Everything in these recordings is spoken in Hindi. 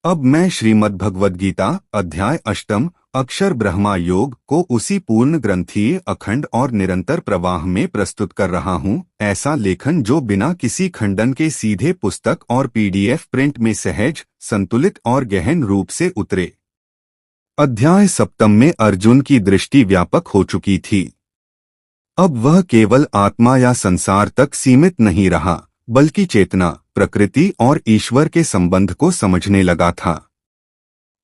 अब मैं श्रीमद् भगवद गीता अध्याय अष्टम अक्षर ब्रह्मा योग को उसी पूर्ण ग्रंथीय अखंड और निरंतर प्रवाह में प्रस्तुत कर रहा हूँ। ऐसा लेखन जो बिना किसी खंडन के सीधे पुस्तक और पीडीएफ प्रिंट में सहज, संतुलित और गहन रूप से उतरे। अध्याय सप्तम में अर्जुन की दृष्टि व्यापक हो चुकी थी। अब वह केवल आत्मा या संसार तक सीमित नहीं रहा, बल्कि चेतना, प्रकृति और ईश्वर के संबंध को समझने लगा था।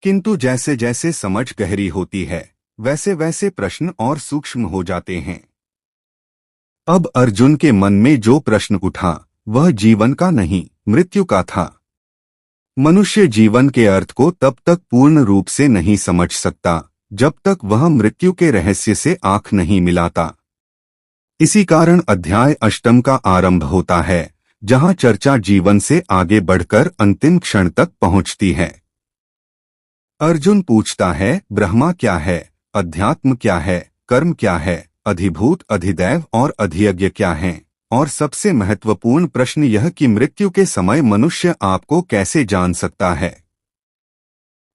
किंतु जैसे जैसे समझ गहरी होती है, वैसे वैसे प्रश्न और सूक्ष्म हो जाते हैं। अब अर्जुन के मन में जो प्रश्न उठा, वह जीवन का नहीं, मृत्यु का था। मनुष्य जीवन के अर्थ को तब तक पूर्ण रूप से नहीं समझ सकता, जब तक वह मृत्यु के रहस्य से आंख नहीं मिलाता। इसी कारण अध्याय अष्टम का आरंभ होता है, जहां चर्चा जीवन से आगे बढ़कर अंतिम क्षण तक पहुंचती है। अर्जुन पूछता है, ब्रह्मा क्या है, अध्यात्म क्या है, कर्म क्या है, अधिभूत, अधिदैव और अधियज्ञ क्या है, और सबसे महत्वपूर्ण प्रश्न यह कि मृत्यु के समय मनुष्य आपको कैसे जान सकता है।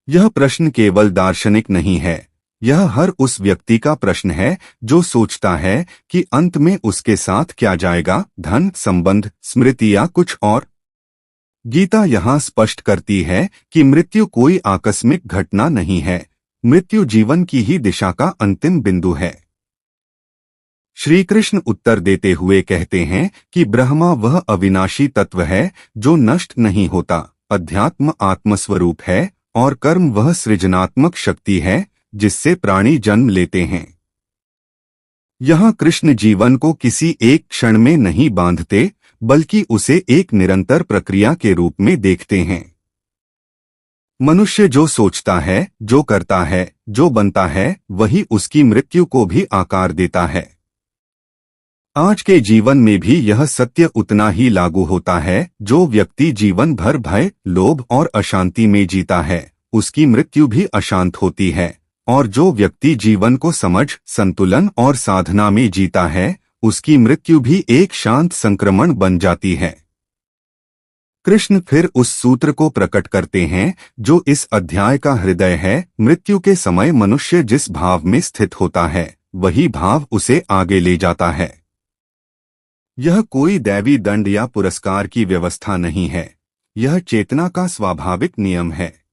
यह प्रश्न केवल दार्शनिक नहीं है, यह हर उस व्यक्ति का प्रश्न है जो सोचता है कि अंत में उसके साथ क्या जाएगा, धन, संबंध, स्मृति या कुछ और। गीता यहाँ स्पष्ट करती है कि मृत्यु कोई आकस्मिक घटना नहीं है, मृत्यु जीवन की ही दिशा का अंतिम बिंदु है। श्री कृष्ण उत्तर देते हुए कहते हैं कि ब्रह्मा वह अविनाशी तत्व है जो नष्ट नहीं होता, अध्यात्म आत्मस्वरूप है और कर्म वह सृजनात्मक शक्ति है जिससे प्राणी जन्म लेते हैं। यहाँ कृष्ण जीवन को किसी एक क्षण में नहीं बांधते, बल्कि उसे एक निरंतर प्रक्रिया के रूप में देखते हैं। मनुष्य जो सोचता है, जो करता है, जो बनता है, वही उसकी मृत्यु को भी आकार देता है। आज के जीवन में भी यह सत्य उतना ही लागू होता है। जो व्यक्ति जीवन भर भय, लोभ और अशांति में जीता है, उसकी मृत्यु भी अशांत होती है, और जो व्यक्ति जीवन को समझ, संतुलन और साधना में जीता है, उसकी मृत्यु भी एक शांत संक्रमण बन जाती है। कृष्ण फिर उस सूत्र को प्रकट करते हैं जो इस अध्याय का हृदय है। मृत्यु के समय मनुष्य जिस भाव में स्थित होता है, वही भाव उसे आगे ले जाता है। यह कोई दैवी दंड या पुरस्कार की व्यवस्था नहीं है, यह चेतना का स्वाभाविक नियम है।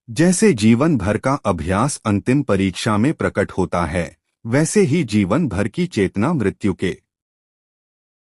जैसे जीवन भर का अभ्यास अंतिम परीक्षा में प्रकट होता है, वैसे ही जीवन भर की चेतना मृत्यु के